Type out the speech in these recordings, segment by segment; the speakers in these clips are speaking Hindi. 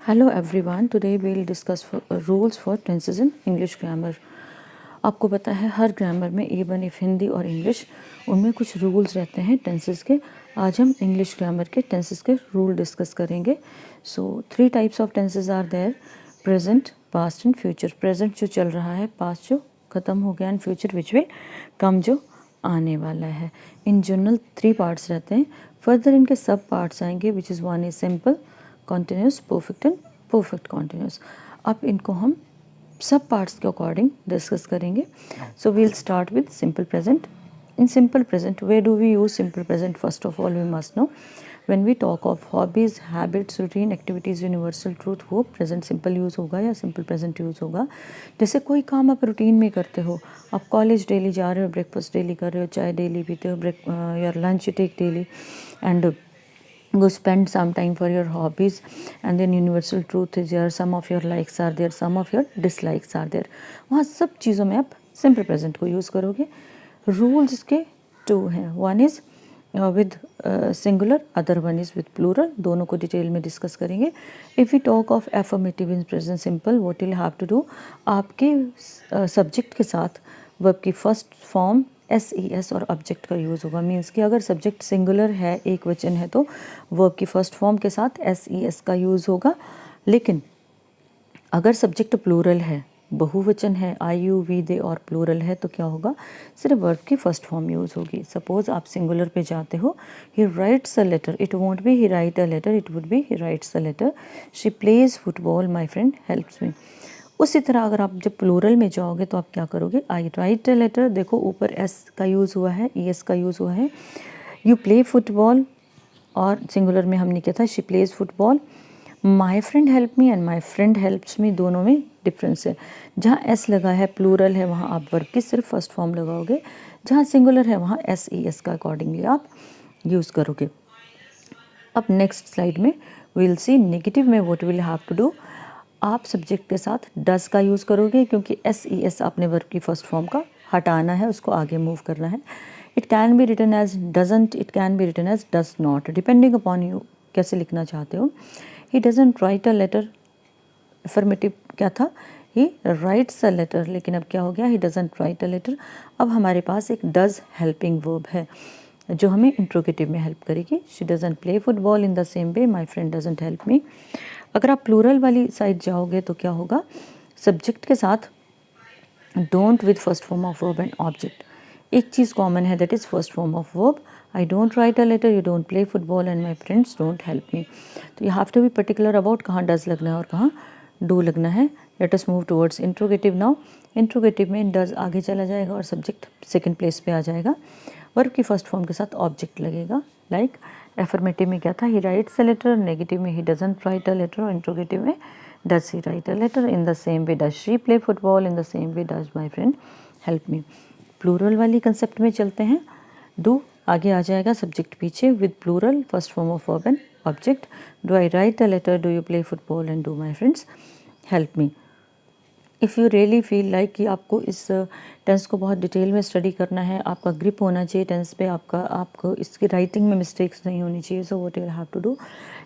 Hello everyone, today we will discuss rules for tenses in English grammar. आपको पता है हर ग्रामर में इवन इफ हिंदी और इंग्लिश उनमें कुछ रूल्स रहते हैं टेंसेस के। आज हम इंग्लिश ग्रामर के टेंसेस के रूल डिस्कस करेंगे। So 3 types of tenses are there: present, past and future. Present जो चल रहा है, पास्ट जो ख़त्म हो गया, and future which will come जो आने वाला है। इन जनरल 3 पार्ट्स रहते हैं। फर्दर इनके सब पार्ट्स आएंगे which is one is simple, continuous, perfect and perfect continuous. अब इनको हम सब पार्ट्स के अकॉर्डिंग डिस्कस करेंगे। So we'll start with simple present. In simple present, where do we use simple present? First of all, we must know when we talk of hobbies, habits, routine, activities, universal truth, वो प्रेजेंट सिंपल यूज़ होगा या सिंपल प्रेजेंट यूज़ होगा। जैसे कोई काम आप रूटीन में करते हो, आप कॉलेज डेली जा रहे हो, ब्रेकफास्ट डेली कर रहे हो, चाय डेली पीते हो, your lunch you take daily, and go spend some time for your hobbies, and then universal truth is here, some of your likes are there, some of your dislikes are there। वहाँ सब चीज़ों में आप सिंपल प्रेजेंट को यूज़ करोगे। रूल्स इसके 2 हैं, one is with singular, other one is with plural. दोनों को डिटेल में डिस्कस करेंगे। If you talk of affirmative in present simple, what will have to do, आपके सब्जेक्ट के साथ वर्ब की फर्स्ट फॉर्म SES और ऑब्जेक्ट का यूज़ होगा। मीन्स कि अगर सब्जेक्ट सिंगुलर है, एक वचन है, तो वर्ब की फर्स्ट फॉर्म के साथ SES का यूज़ होगा। लेकिन अगर सब्जेक्ट प्लूरल है, बहुवचन है, I you we they और प्लूरल है, तो क्या होगा, सिर्फ वर्ब की फर्स्ट फॉर्म यूज़ होगी। सपोज आप सिंगुलर पे जाते हो, he writes a letter, it won't be he write a letter, it would be he writes a letter. She plays football, my friend helps me. उसी तरह अगर आप जब प्लूरल में जाओगे तो आप क्या करोगे, आई राइट अ लेटर, देखो ऊपर S का यूज़ हुआ है, ES का यूज़ हुआ है। यू प्ले फुटबॉल, और सिंगुलर में हमने क्या था, she plays football. My friend help me and my friend helps मी, दोनों में डिफरेंस है। जहाँ S लगा है, प्लूरल है, वहाँ आप वर्ब की सिर्फ फर्स्ट फॉर्म लगाओगे। जहाँ सिंगुलर है वहाँ SES का अकॉर्डिंगली आप यूज़ करोगे। अब नेक्स्ट स्लाइड में विल सी नेगेटिव में what will have to do. आप सब्जेक्ट के साथ डज का यूज़ करोगे, क्योंकि SES आपने वर्ब की फर्स्ट फॉर्म का हटाना है, उसको आगे मूव करना है। It can be written as doesn't, it can be written as does not, depending upon you कैसे लिखना चाहते हो। He doesn't write a letter, affirmative क्या था, ही राइट्स अ लेटर, लेकिन अब क्या हो गया, he doesn't write a letter. अब हमारे पास एक डज हेल्पिंग वर्ब है जो हमें इंट्रोगेटिव में हेल्प करेगी। She doesn't play football in the same way, my friend doesn't help me. अगर आप प्लूरल वाली साइड जाओगे तो क्या होगा, सब्जेक्ट के साथ don't with first form of verb and object. एक चीज़ कॉमन है, that is first form of verb. I don't write a letter, you don't play football, and my friends don't help me. तो you have to be particular about कहाँ डज लगना है और कहाँ डू लगना है। Let us move towards interrogative now. Interrogative में डज आगे चला जाएगा और सब्जेक्ट सेकंड प्लेस पे आ जाएगा। वर्ब की फर्स्ट फॉर्म के साथ ऑब्जेक्ट लगेगा। लाइक एफर्मेटिव में क्या था, he writes a letter, negative में he doesn't write a letter, और इंट्रोगेटिव में does he write a letter, in the same way does she play football, in the same way does my friend help me. Plural वाली कंसेप्ट में चलते हैं। डू आगे आ जाएगा, सब्जेक्ट पीछे, with plural first form of verb and object. Do I write a letter, do you play football, and do my friends help me. If you really feel like कि आपको इस टेंस को बहुत डिटेल में स्टडी करना है, आपका ग्रिप होना चाहिए टेंस पे, आपको इसकी राइटिंग में मिस्टेक्स नहीं होनी चाहिए, so what you have to do,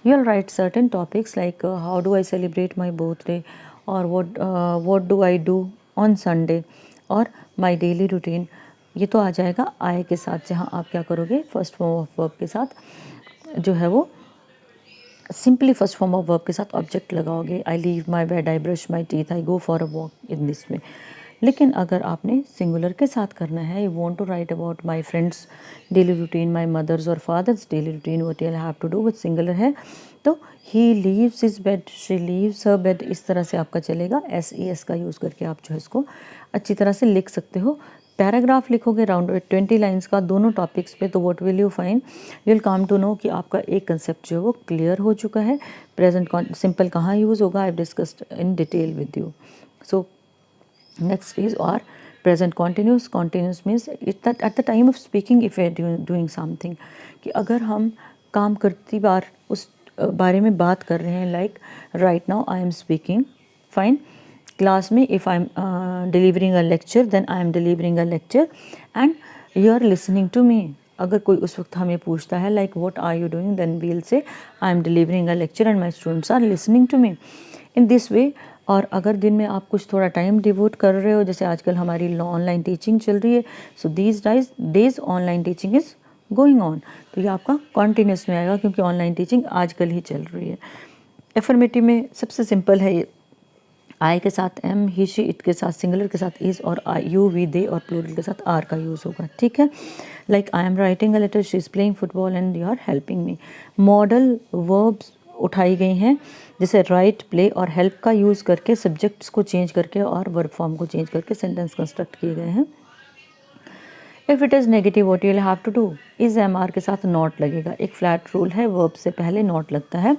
you will write certain topics like how do I celebrate my birthday, और what do I do on Sunday, और माई डेली रूटीन। ये तो आ जाएगा आई के साथ, जहाँ आप क्या करोगे, फर्स्ट फॉर्म ऑफ वर्ब के साथ जो है वो simply first form of verb के साथ ऑब्जेक्ट लगाओगे। I leave my bed, I brush my teeth, I go for a walk, in this way. लेकिन अगर आपने सिंगुलर के साथ करना है, you want to write about my friends daily routine, my mothers और fathers daily routine, what you have to do with singular है, तो he leaves his bed, she leaves her bed, इस तरह से आपका चलेगा। SES का यूज़ करके आप जो है इसको अच्छी तरह से लिख सकते हो। पैराग्राफ लिखोगे राउंड 20 लाइंस का दोनों टॉपिक्स पे, तो what will you find, you will come to know कि आपका एक कंसेप्ट जो है वो क्लियर हो चुका है। प्रेजेंट सिंपल कहाँ यूज़ होगा, I discussed in detail with you. So next is और present continuous. Continuous means it at the time of speaking, if you are doing something, कि अगर हम काम करती बार उस बारे में बात कर रहे हैं, like right now I am speaking, fine. Class में if I am delivering a lecture, then I am delivering a lecture and you are listening to me, अगर कोई उस वक्त हमें पूछता है like what are you doing, then we will say I am delivering a lecture and my students are listening to me, in this way. और अगर दिन में आप कुछ थोड़ा टाइम डिवोट कर रहे हो, जैसे आजकल हमारी ऑनलाइन टीचिंग चल रही है, so these days online teaching is going on, तो ये आपका कॉन्टीन्यूस में आएगा क्योंकि ऑनलाइन टीचिंग आजकल ही चल रही है। एफर्मेटिव में सबसे सिंपल है ये, आई के साथ एम, ही शी इट के साथ सिंगुलर के साथ इज़, और आई यू वी दे और प्लूरल के साथ आर का यूज़ होगा, ठीक है। Like I am writing a letter, she is playing football and you are helping me. Model verbs उठाई गई हैं, जैसे राइट, प्ले और हेल्प का यूज़ करके सब्जेक्ट्स को चेंज करके और वर्ब फॉर्म को चेंज करके सेंटेंस कंस्ट्रक्ट किए गए हैं। If it is negative what you will have to do, is am are के साथ नॉट लगेगा। एक फ्लैट रूल है, वर्ब से पहले नॉट लगता है।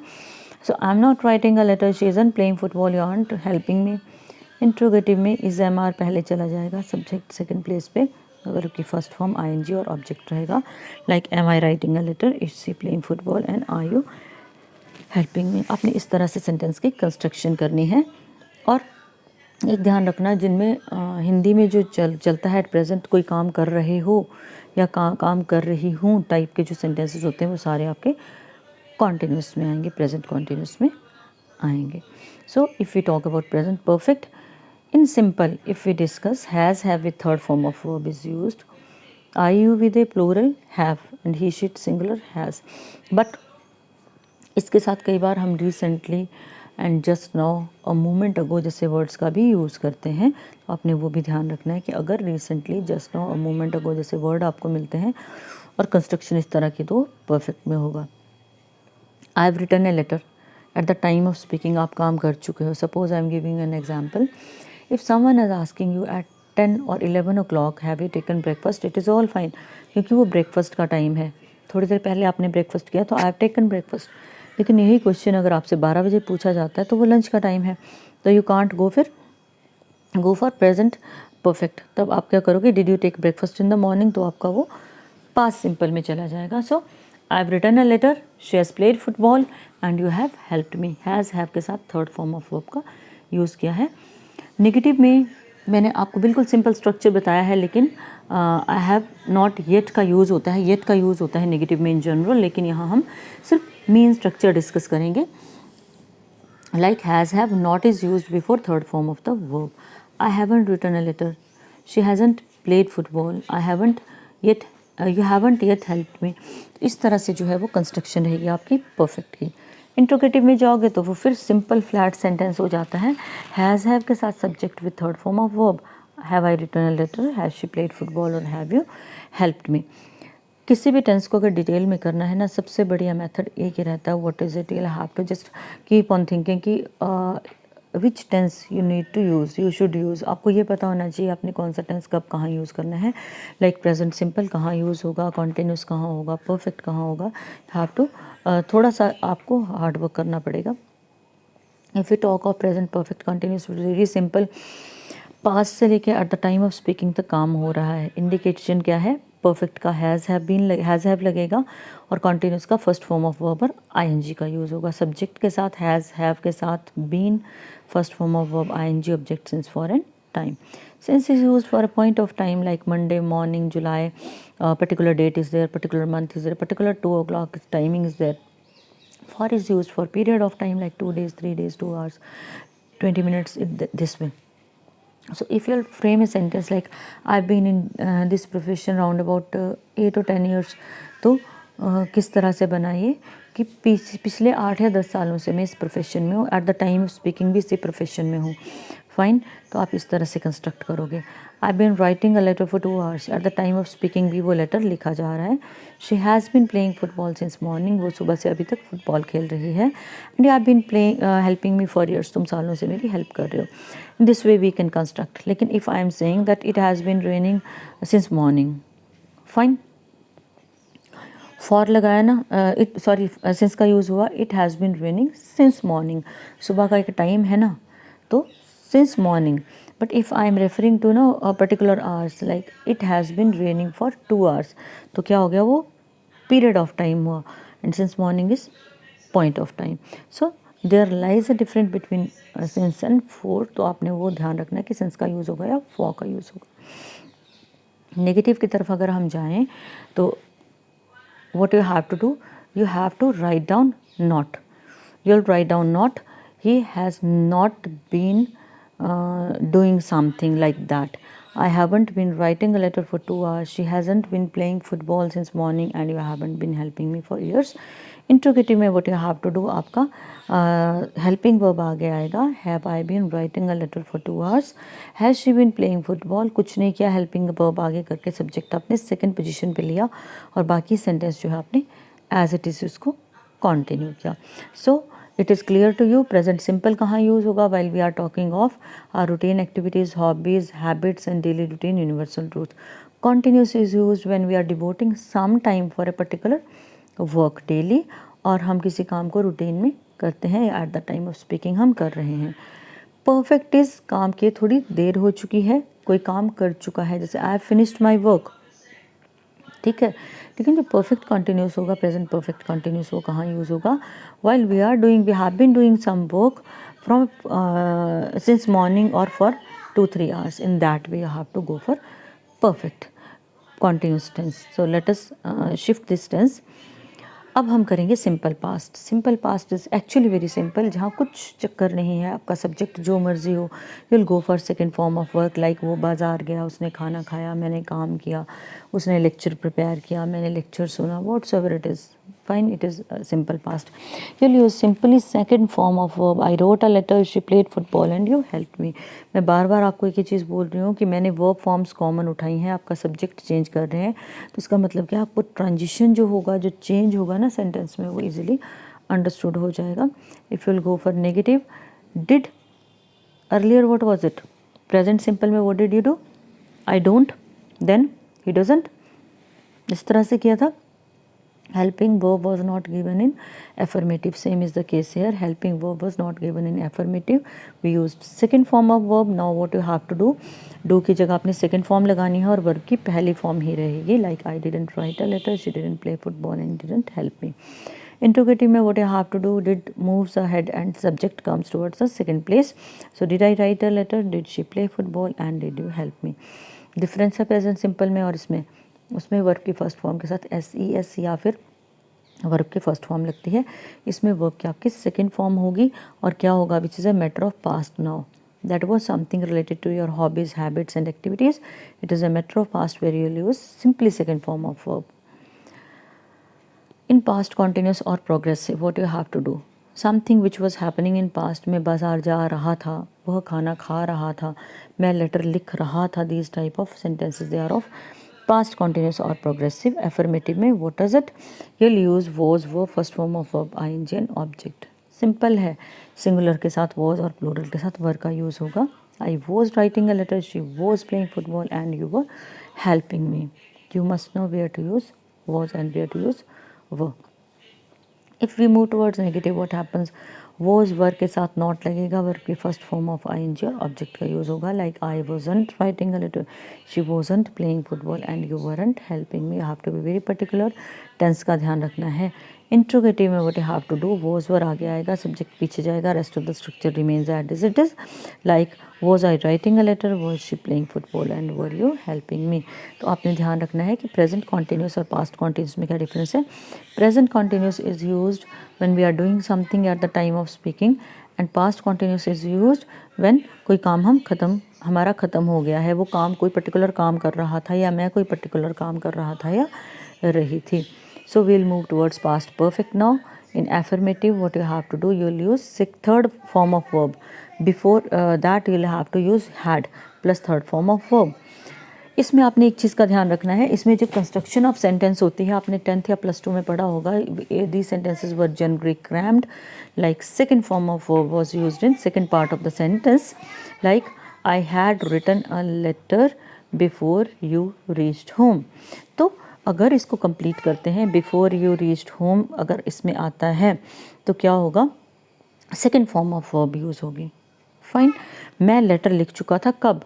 So I am not writing a letter, she isn't playing football, you aren't helping me. Interrogative में इज़ एम आर पहले चला जाएगा, सब्जेक्ट सेकंड प्लेस पे, अगर उसकी first form I N G और ऑब्जेक्ट रहेगा। Like am I writing a letter, is she playing football and are you helping me. आपने इस तरह से सेंटेंस की कंस्ट्रक्शन करनी है। और एक ध्यान रखना, जिनमें हिंदी में जो चलता है एट प्रेजेंट, कोई काम कर रहे हो या काम कर रही हूँ टाइप के जो सेंटेंसेस होते हैं वो सारे आपके कॉन्टिन्यूस में आएंगे, प्रेजेंट कॉन्टिन्यूस में आएंगे। So if we talk about present perfect in simple, if we discuss, has have with third form of verb is used, I you with a plural have and he she singular has. But इसके साथ कई बार हम recently and just now, a moment ago जैसे वर्ड्स का भी यूज़ करते हैं, तो आपने वो भी ध्यान रखना है कि अगर recently, just now, a moment ago जैसे वर्ड आपको मिलते हैं और कंस्ट्रक्शन इस तरह की, तो परफेक्ट में होगा। I have written a letter, at the time of speaking आप काम कर चुके हो। Suppose I am giving an example, if someone is asking you at 10 और 11 o'clock have you taken breakfast, it is all fine, क्योंकि वो ब्रेकफास्ट का टाइम है, थोड़ी देर पहले आपने ब्रेकफास्ट किया तो आई हैव टेकन ब्रेकफास्ट। लेकिन यही क्वेश्चन अगर आपसे 12 बजे पूछा जाता है तो वो लंच का टाइम है, तो यू कांट गो, फिर गो फॉर प्रेजेंट परफेक्ट। तब आप क्या करोगे, did you take breakfast in the morning, तो आपका वो पास्ट सिंपल में चला जाएगा। So I have written a letter, she has played football and you have helped me, has have के साथ थर्ड फॉर्म ऑफ वर्ब का यूज़ किया है। नेगेटिव में मैंने आपको बिल्कुल सिंपल स्ट्रक्चर बताया है, लेकिन आई हैव नॉट येट का यूज़ होता है, येट का यूज़ होता है नेगेटिव में इन जनरल, लेकिन यहाँ हम सिर्फ मेन स्ट्रक्चर डिस्कस करेंगे। Like has have not is used before third form of the verb. I haven't written a letter, she hasn't played football, I haven't yet, you haven't yet helped me. इस तरह से जो है वो कंस्ट्रक्शन रहेगी आपकी परफेक्ट की। इंट्रोगेटिव में जाओगे तो वो फिर सिंपल फ्लैट सेंटेंस हो जाता है, हैज़ हैव के साथ subject with third form of verb, have I written a letter, has she played football और हैव यू हेल्प्ड मी। किसी भी टेंस को अगर डिटेल में करना है ना, सबसे बढ़िया मेथड एक ही रहता है, what is it, you have to just keep on thinking कि which tense you need to use, you should use. आपको ये पता होना चाहिए आपने कौन सा टेंस कब कहाँ यूज़ करना है, लाइक प्रेजेंट सिंपल कहाँ यूज़ होगा, कॉन्टिन्यूस कहाँ होगा, परफेक्ट कहाँ होगा। हैव टू थोड़ा सा आपको हार्ड वर्क करना पड़ेगा। If you talk of present perfect continuous, very simple, past से लेके at the time of speaking तक काम हो रहा है। इंडिकेशन क्या है, परफेक्ट का has have been, has have लगेगा और कॉन्टिन्यूस का फर्स्ट फॉर्म ऑफ वर्ब पर आईएनजी का यूज़ होगा। सब्जेक्ट के साथ हैज़ हैव के साथ been, first form of verb ING, object since for an time. Since is used for a point of time like Monday morning, July, particular date is there, particular month is there, particular 2 o'clock timing is there. For is used for period of time like 2 days, 3 days, 2 hours, 20 minutes, this way. So if you'll frame a sentence like I've been in this profession round about 8 or 10 years, तो किस तरह से बनाइए कि पिछले 8 या 10 सालों से मैं इस प्रोफेशन में हूँ, eight the time of speaking भी इसी प्रोफेशन में हूँ, फाइन। तो आप इस तरह से कंस्ट्रक्ट करोगे। I been writing a letter for 2 hours, at the time of speaking भी वो लेटर लिखा जा रहा है। She has been playing football since morning, वो सुबह से अभी तक फुटबॉल खेल रही है। And you have been playing helping me for years, तुम सालों से मेरी हेल्प कर रहे हो। This way we can construct. लेकिन if I am saying that it has been raining since morning, fine, for लगाया ना, इट सॉरी सिंस का यूज़ हुआ, it has been raining since morning, सुबह का एक टाइम है ना, तो since morning. But if I am referring to no particular hours, like it has been raining for 2 hours, तो क्या हो गया, वो पीरियड ऑफ टाइम हुआ, and since morning is point of time. So there lies a difference between since and for, तो आपने वो ध्यान रखना है कि सिंस का यूज़ होगा या फॉर का यूज़ होगा। नेगेटिव की तरफ अगर हम जाएं तो what you have to do, you have to write down not. You'll write down not. He has not been doing something like that. I haven't been writing a letter for 2 hours. She hasn't been playing football since morning and you haven't been helping me for years. Interrogative में what you have to do आपका हेल्पिंग वर्ब आगे आएगा. Have I been writing a letter for 2 hours. Has she been playing football, कुछ नहीं किया, हेल्पिंग वर्ब आगे करके सब्जेक्ट आपने सेकंड पोजीशन पे लिया और बाकी सेंटेंस जो है आपने एज इट इज़ उसको कंटिन्यू किया. So it is clear to you. Present simple कहाँ यूज़ होगा? While we are talking of our routine activities, hobbies, habits and daily routine universal truth. Continuous is use when we are devoting some time for a particular work daily, और हम किसी काम को रूटीन में करते हैं, at the time of speaking हम कर रहे हैं. परफेक्ट इज़ काम के थोड़ी देर हो चुकी है, कोई काम कर चुका है, जैसे I have finished my work. ठीक है, लेकिन जो परफेक्ट कंटिन्यूस होगा, प्रेजेंट परफेक्ट कंटिन्यूस, वो कहाँ यूज़ होगा? While we are doing, we have been doing some work from since morning और for 2-3 hours. In that way you have to go for perfect continuous tense. So let us shift this tense. अब हम करेंगे simple past. Simple past is actually very simple, जहाँ कुछ चक्कर नहीं है, आपका सब्जेक्ट जो मर्जी हो. You will go for second form of work, like वो बाज़ार गया, उसने खाना खाया, मैंने काम किया, उसने लेक्चर प्रिपेयर किया, मैंने लेक्चर सुना, whatsoever it is fine, it is simple past. You will use simply second form of verb. I wrote a letter, she played football and you help me. मैं बार बार आपको एक ही चीज़ बोल रही हूँ कि मैंने वर्ब फॉर्म्स कॉमन उठाई हैं, आपका सब्जेक्ट चेंज कर रहे हैं, तो इसका मतलब क्या, आपको ट्रांजिशन जो होगा, जो चेंज होगा ना सेंटेंस में, वो इजीली अंडरस्टूड हो जाएगा. If you will go for negative, did earlier what was it? Present simple में what did you do? I don't, then he doesn't, इस तरह से किया था. Helping verb was not given in affirmative. Same is the case here. Helping verb was not given in affirmative. We used second form of verb. Now what you have to do? Do की जगह आपने second form लगानी है और verb की पहली form ही रहेगी. Like I didn't write a letter, she didn't play football and didn't help me. Interrogative में what you have to do? Did moves ahead and subject comes towards the second place. So did I write a letter? Did she play football and did you help me? Difference है present simple में और इसमें. उसमें वर्ब की फर्स्ट फॉर्म के साथ SES या फिर वर्ब की फर्स्ट फॉर्म लगती है. इसमें वर्ब की आपकी सेकंड फॉर्म होगी और क्या होगा? Which is a matter of past now. That was something related to your hobbies, habits and activities. It is a matter of past where you use simply second form of verb. In past continuous और progressive, what you have to do? Something which was happening in past. मैं बाजार जा रहा था, वह खाना खा रहा था, मैं लेटर लिख रहा था. These type of sentences they are of past continuous or progressive. Affirmative में what is it? You'll use was, verb, first form of verb, ing and object. Simple है, singular के साथ was और plural के साथ were का use होगा. I was writing a letter, she was playing football and you were helping me. You must know where to use was and where to use were. If we move towards negative, what happens? Was verb के साथ नॉट लगेगा, वर्ब की फर्स्ट फॉर्म ऑफ ING और ऑब्जेक्ट का यूज़ होगा. Like I wasn't writing a letter, she wasn't playing football and you weren't helping me. You have to be very particular, tense का ध्यान रखना है. इंट्रोगेटिव में what you have to do? Was were आगे आएगा, सब्जेक्ट पीछे जाएगा, rest of the structure remains as it is. Like was I writing a letter, was she playing football and were you helping me. तो आपने ध्यान रखना है कि प्रेजेंट कॉन्टिन्यूस और पास्ट कॉन्टिन्यूस में क्या डिफरेंस है. Present continuous is used when we are doing something at the time of speaking and past continuous is used when कोई काम हमारा ख़त्म हो गया है. वो काम, कोई पर्टिकुलर काम कर रहा था या मैं कोई पर्टिकुलर काम कर रहा था या रही थी. So we'll move towards past perfect now. In affirmative, what you have to do? You'll use third form of verb. Before that you'll have to use had plus third form of verb. इसमें आपने एक चीज़ का ध्यान रखना है, इसमें जो कंस्ट्रक्शन ऑफ सेंटेंस होती है, आपने 10th या +2 में पढ़ा होगा. The sentences were generally crammed. Like second form of verb was used in second part of the sentence. Like I had written a letter before you reached home. तो अगर इसको कंप्लीट करते हैं, बिफोर यू रीच्ड होम अगर इसमें आता है तो क्या होगा? Second form of verb use होगी. फाइन. मैं लेटर लिख चुका था कब?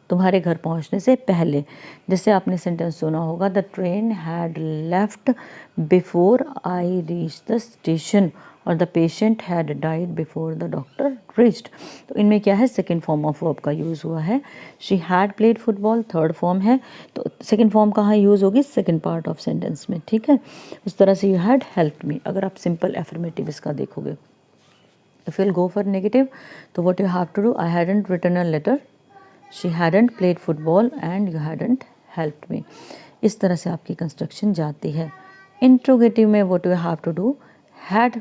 तुम्हारे घर पहुंचने से पहले. जैसे आपने सेंटेंस सुना होगा, the train had left before I reach the station और the patient had died before the doctor reached। तो इनमें क्या है, सेकेंड फॉर्म ऑफ वर्ब का यूज़ हुआ है। She had played football third form है, तो सेकेंड फॉर्म कहाँ यूज़ होगी, सेकेंड पार्ट ऑफ सेंटेंस में, ठीक है। उस तरह से यू हैड हेल्प्ड मी। अगर आप सिंपल एफर्मेटिव इसका देखोगे, if you'll go for negative, तो what you have to do, I hadn't written a letter, she hadn't played football and you hadn't helped me। इस तरह से आपकी कंस्ट्रक्शन जाती है। इंट्रोगेटिव में what you have to do, had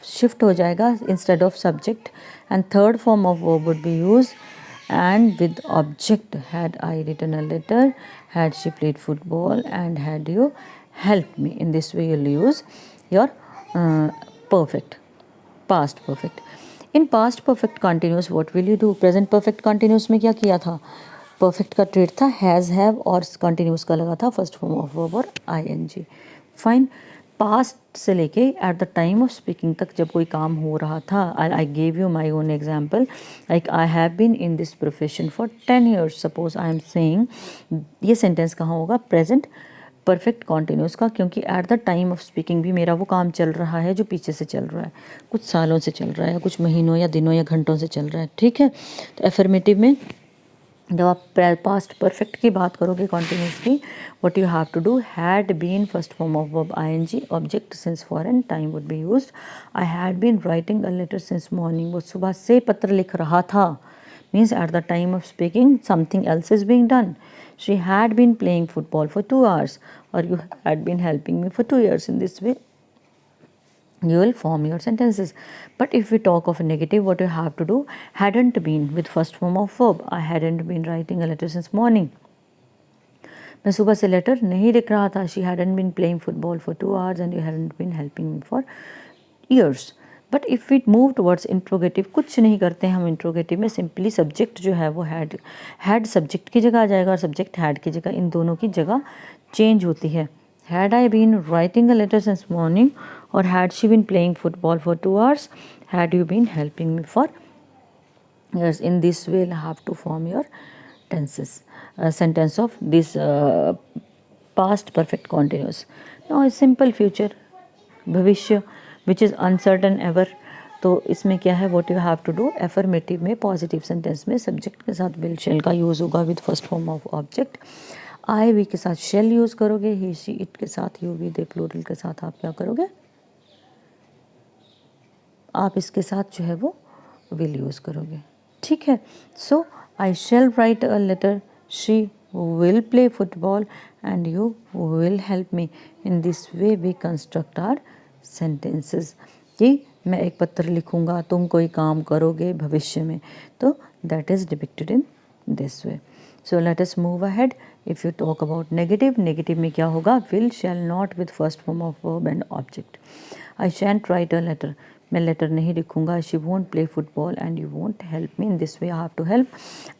shift हो जाएगा instead of subject and third form of verb would be use and with object, had I written a letter, had she played football and had you helped me। in this way you'll use your perfect, past perfect। in past perfect continuous what will you do, present perfect continuous में क्या किया था, perfect का ट्रेड था has have और continuous का लगा था फर्स्ट फॉर्म ऑफ वर्ब और ing। फाइन, पास्ट से लेके at the time of speaking तक जब कोई काम हो रहा था, I gave you my own example, like I have been in this profession for 10 years। Suppose I am saying, ये सेंटेंस कहाँ होगा, प्रेजेंट परफेक्ट कॉन्टिन्यूस का, क्योंकि at the time of speaking भी मेरा वो काम चल रहा है जो पीछे से चल रहा है, कुछ सालों से चल रहा है, कुछ महीनों या दिनों या घंटों से चल रहा है, ठीक है। तो एफर्मेटिव में जब आप पास्ट परफेक्ट की बात करोगे कॉन्टिन्यूस की, what you have to do, had been first form of verb ing, object since foreign, time would be used. I had been writing a letter since morning, वो सुबह से पत्र लिख रहा था, means at the time of speaking something else is being done. She had been playing football for 2 hours और you had been helping me for 2 years। In this way you will form your sentences। But if we talk of a negative, what you have to do, hadn't been with first form of verb, I hadn't been writing a letter since morning, मैं सुबह से लेटर नहीं लिख रहा था, she hadn't been playing football for 2 hours and you hadn't been helping me for years। But if we move towards interrogative, कुछ नहीं करते हैं हम इंट्रोगेटिव में, सिंपली सब्जेक्ट जो है वो हैड सब्जेक्ट की जगह आ जाएगा और सब्जेक्ट हैड की जगह, इन दोनों की जगह चेंज होती है। Had I been writing a letter since morning or had she been playing football for 2 hours? Had you been helping me for years? In this way, you have to form your tenses, sentence of this past perfect continuous। Now, a simple future, भविष्य, which is uncertain ever। तो इसमें क्या है, what you have to do, affirmative में पॉजिटिव सेंटेंस में सब्जेक्ट के साथ will shall का यूज़ होगा with first form of object. I we के साथ शेल यूज़ करोगे, ही शी इट के साथ यू वी दे प्लूरल के साथ आप क्या करोगे, आप इसके साथ जो है वो विल यूज़ करोगे, ठीक है। So I shall write a letter, she will play football and you will help me. In this way we construct our sentences, कि मैं एक पत्र लिखूँगा, तुम कोई काम करोगे भविष्य में, तो that is depicted in this way. So let us move ahead. If you talk about negative, negative में क्या होगा, will shall not with first form of verb and object. I shan't write a letter, मैं लेटर नहीं लिखूंगा। She won't play football and you won't help me. In this way I have to help.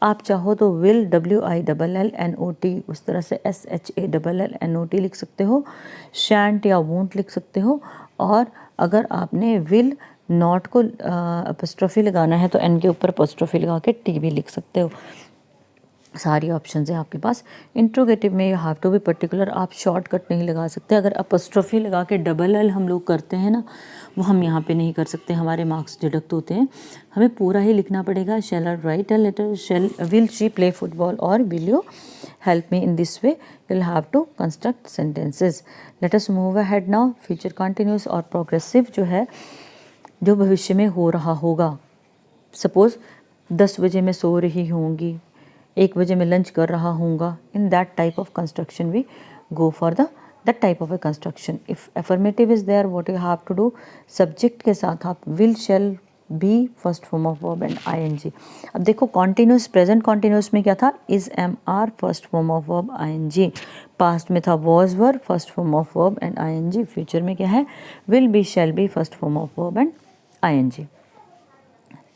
आप चाहो तो विल WILLNOT उस तरह से SHALLNOT लिख सकते हो, शैंट या वोंट लिख सकते हो। और अगर आपने विल नॉट को अपस्ट्रॉफी लगाना है तो एन के ऊपर अपस्ट्रॉफी लगा के टी भी लिख सकते हो। सारी ऑप्शंस हैं आपके पास। इंट्रोगेटिव में you have to be particular, आप शॉर्टकट नहीं लगा सकते। अगर अपस्ट्रॉफी लगा के LL हम लोग करते हैं ना, वो हम यहाँ पे नहीं कर सकते, हमारे मार्क्स डिडक्ट होते हैं। हमें पूरा ही लिखना पड़ेगा। Shall I write a letter, shall will she play football और will you help me. In this way you will have to construct sentences. Let us move ahead now. Future continuous और प्रोग्रेसिव जो है, जो भविष्य में हो रहा होगा। सपोज 10 बजे मैं सो रही होंगी, 1 बजे मैं लंच कर रहा हूँगा। In that type of construction we go for that type of a construction. If affirmative is there, what you have to do, subject के साथ आप will shall be first form of verb and ING। अब देखो कॉन्टिन्यूस, प्रेजेंट कॉन्टिन्यूस में क्या था, is MR first form of verb ING। Past में था was were first form of verb and ING। Future में क्या है, will be shell be first form of verb and ING।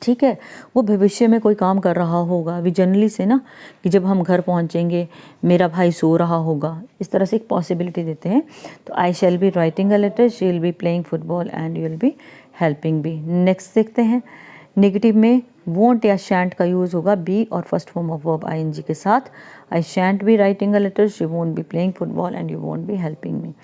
ठीक है। वो भविष्य में कोई काम कर रहा होगा, अभी जनरली से ना, कि जब हम घर पहुंचेंगे मेरा भाई सो रहा होगा, इस तरह से एक पॉसिबिलिटी देते हैं। तो I shall be writing a letter, she will be playing football and you will be helping be. Next देखते हैं। नेगेटिव में वोंट या शैंट का यूज़ होगा बी और first form of verb ING के साथ। I shan't be writing a letter, she won't be playing football and you won't be helping me.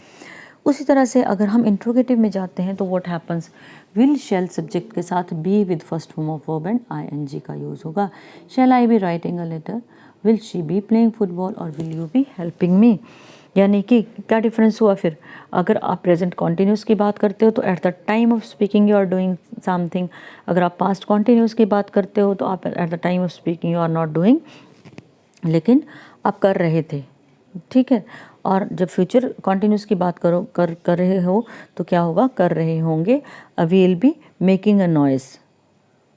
उसी तरह से अगर हम इंट्रोगेटिव में जाते हैं तो what happens, will shall subject के साथ be with first form of verb and ING का यूज़ होगा। Shall I be writing a letter, will she be playing football और will you be helping me. यानी कि क्या डिफरेंस हुआ फिर, अगर आप प्रेजेंट कॉन्टिन्यूस की बात करते हो तो at the time of speaking you are doing something, अगर आप पास्ट कॉन्टिन्यूस की बात करते हो तो आप at the time of speaking you are not doing, लेकिन आप कर रहे थे, ठीक है। और जब फ्यूचर कॉन्टिन्यूस की बात कर रहे हो तो क्या होगा, कर रहे होंगे, will be making a noise,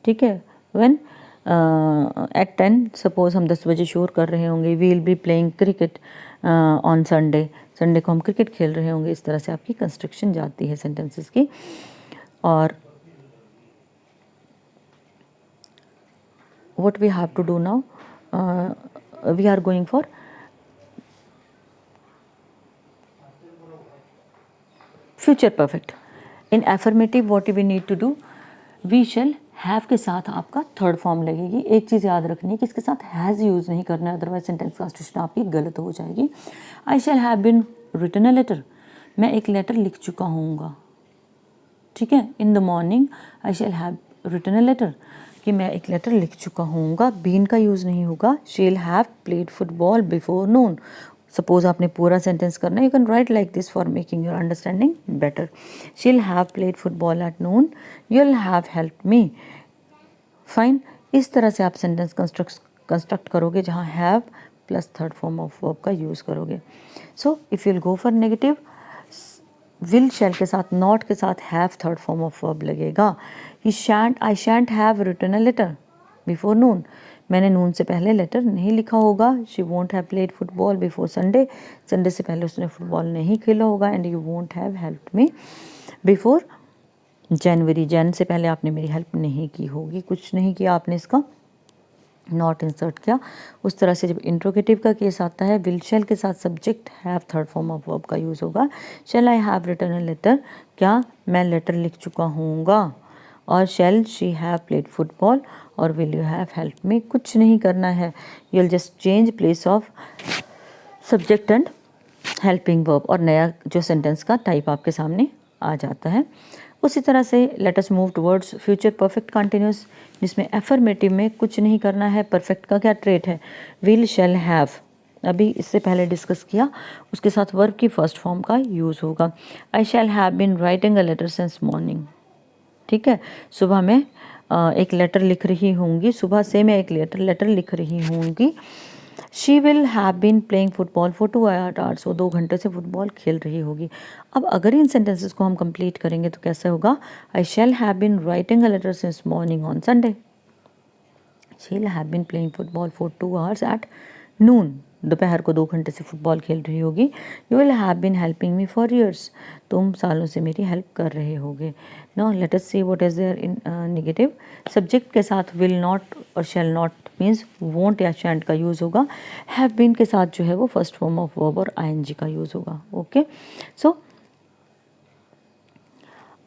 ठीक है। व्हेन एट 10 सपोज हम 10 बजे शोर कर रहे होंगे, we will be playing cricket on Sunday, Sunday को हम क्रिकेट खेल रहे होंगे। इस तरह से आपकी कंस्ट्रक्शन जाती है सेंटेंसेस की। और what we have to do now, we are going for future perfect. In affirmative what we need to do, we shall have के साथ आपका थर्ड फॉर्म लगेगी। एक चीज़ याद रखनी है कि इसके साथ हैज़ यूज़ नहीं करना है, अदरवाइज सेंटेंस कंस्ट्रक्शन आपकी गलत हो जाएगी। I shall have been written a letter, मैं एक लेटर लिख चुका हूँगा, ठीक है। In the morning I shall have written a letter, कि मैं एक लेटर लिख चुका हूँगा, बीन का यूज़ नहीं होगा। She'll have played football before noon, suppose आपने पूरा सेंटेंस करना है, you can write like this for making your understanding better. She'll have played football at noon, you'll have help me, fine. इस तरह से आप सेंटेंस कंस्ट्रक्ट करोगे जहाँ have plus third form of verb का यूज़ करोगे। So if you'll go for negative, will shall के साथ नॉट के साथ have third form of verb लगेगा। He shan't, I shan't have written a letter before noon, मैंने नून से पहले लेटर नहीं लिखा होगा। She won't have played football before Sunday, Sunday से पहले उसने फुटबॉल नहीं खेला होगा। And you won't have help me before January, Jan से पहले आपने मेरी हेल्प नहीं की होगी, कुछ नहीं किया आपने, इसका नॉट इंसर्ट किया। उस तरह से जब इंट्रोगेटिव का केस आता है, विल शैल के साथ subject have third form of verb का यूज़ होगा। Shall I have written a letter, क्या मैं लेटर लिख चुका हूँगा। और shall she have played football और will you have help me, कुछ नहीं करना है, you will just change place of subject and helping verb, और नया जो सेंटेंस का टाइप आपके सामने आ जाता है। उसी तरह से late us move towards future perfect continuous, जिसमें एफर्मेटिव में कुछ नहीं करना है। परफेक्ट का क्या ट्रेट है, विल शैल हैव, अभी इससे पहले डिस्कस किया, उसके साथ वर्ब की फर्स्ट फॉर्म का यूज़ होगा। I shall have been writing a letter since morning, ठीक है। सुबह मैं एक लेटर लिख रही होंगी, सुबह से मैं एक लेटर लिख रही होंगी। She will have been playing football for 2 hours, वो 2 घंटे से फुटबॉल खेल रही होगी। अब अगर इन सेंटेंसेस को हम कंप्लीट करेंगे तो कैसे होगा, I shall have been writing a letter since morning on Sunday, she will have been playing football for 2 hours at noon, दोपहर को 2 घंटे से फुटबॉल खेल रही होगी। You will have been helping me for years, तुम सालों से मेरी हेल्प कर रहे होगे। Now let us see what is there in negative. Subject के साथ विल नॉट और शैल नॉट मीन्स वोंट या शैंट का यूज़ होगा। हैव बीन के साथ जो है वो फर्स्ट फॉर्म ऑफ वर्ब और आईएनजी का यूज़ होगा। Okay, so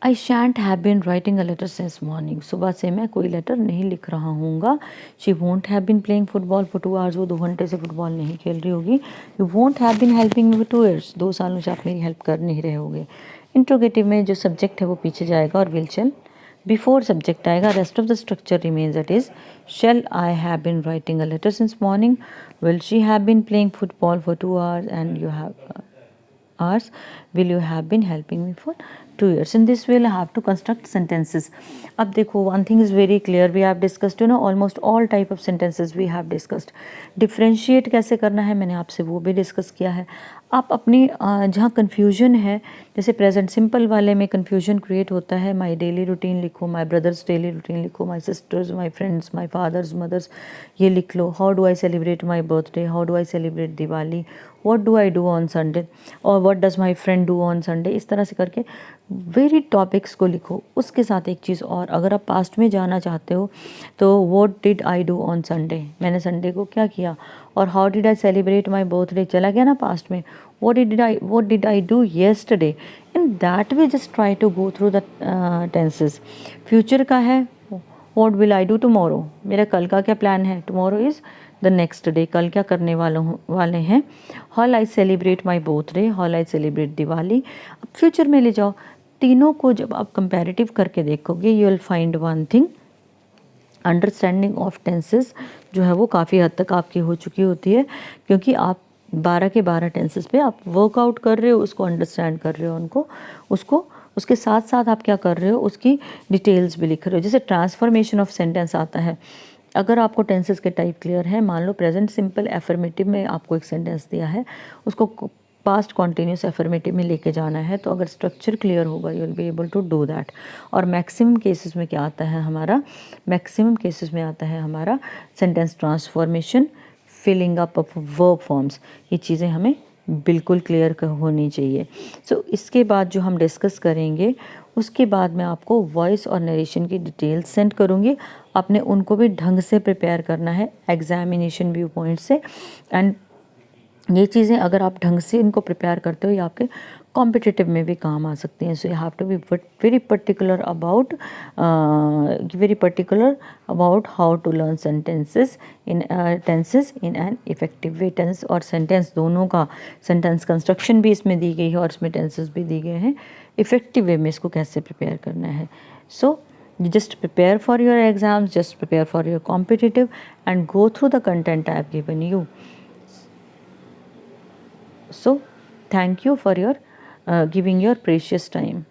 I shan't have been writing a letter since morning, सुबह से मैं कोई लेटर नहीं लिख रहा हूँगा। She won't have been playing football for 2 hours, वो 2 घंटे से फुटबॉल नहीं खेल रही होगी। You won't have been helping me for 2 years, 2 सालों से आप मेरी हेल्प कर नहीं रहे होगे। इंट्रोगेटिव में जो सब्जेक्ट है वो पीछे जाएगा और विल शैल बिफोर सब्जेक्ट आएगा। Rest of the structure remains, that is shall I have been writing a letter since morning, will she have been playing football for 2 hours and you have hours, will you have been helping me for 2 years. In this way I have to construct sentences. अब देखो, one thing is very clear, we have discussed almost all type of sentences we have discussed. Differentiate कैसे करना है मैंने आपसे वो भी डिस्कस किया है। आप अपनी जहाँ कन्फ्यूजन है, जैसे प्रेजेंट सिंपल वाले में कन्फ्यूजन क्रिएट होता है, माई डेली रूटीन लिखो, माई ब्रदर्स डेली रूटीन लिखो, my sisters, my friends, my fathers, mothers, ये लिख लो। How do I celebrate my birthday, how do I celebrate Diwali, what do I do on Sunday, और what does my friend do on Sunday. इस तरह से करके वेरी टॉपिक्स को लिखो। उसके साथ एक चीज़ और, अगर आप पास्ट में जाना चाहते हो तो what did I do on Sunday, मैंने संडे को क्या किया। और how did I celebrate my birthday, चला गया ना पास्ट में। what did I do yesterday, in that way just try to go through the tenses. Future का है, what will I do tomorrow, मेरा कल का क्या प्लान है, tomorrow is the next day, कल क्या करने वाले हैं। Hall I celebrate my birthday, hall I celebrate Diwali. अब फ्यूचर में ले जाओ, तीनों को जब आप कंपैरेटिव करके देखोगे you will find one thing, understanding of tenses जो है वो काफ़ी हद तक आपकी हो चुकी होती है, क्योंकि आप 12 के 12 टेंसेस पे आप वर्कआउट कर रहे हो, उसको अंडरस्टैंड कर रहे हो उनको, उसको उसके साथ साथ आप क्या कर रहे हो, उसकी डिटेल्स भी लिख रहे हो। जैसे ट्रांसफॉर्मेशन ऑफ सेंटेंस आता है, अगर आपको टेंसेस के टाइप क्लियर है, मान लो प्रेजेंट सिंपल एफर्मेटिव में आपको एक सेंटेंस दिया है, उसको पास्ट कॉन्टिन्यूस एफर्मेटिव में लेके जाना है, तो अगर स्ट्रक्चर क्लियर होगा you will be able to do that. और मैक्सिमम केसेस में क्या आता है हमारा, मैक्सिमम केसेस में आता है हमारा sentence transformation, filling up of verb forms, ये चीज़ें हमें बिल्कुल क्लियर होनी चाहिए। सो इसके बाद जो हम डिस्कस करेंगे, उसके बाद मैं आपको वॉइस और नरेशन की डिटेल्स सेंड करूँगी, आपने उनको भी ढंग से प्रिपेयर करना है एग्जामिनेशन व्यू पॉइंट से। एंड ये चीज़ें अगर आप ढंग से इनको प्रिपेयर करते हो, ये आपके कॉम्पिटिटिव में भी काम आ सकती हैं। So you have to be very particular about how to learn tenses in an effective way. Tense और सेंटेंस दोनों का, सेंटेंस कंस्ट्रक्शन भी इसमें दी गई है और इसमें टेंसेस भी दी गए हैं, इफेक्टिव वे में इसको कैसे प्रिपेयर करना है। सो you just prepare for your exams, just prepare for your competitive and go through the content I have given you. So thank you for your giving your precious time.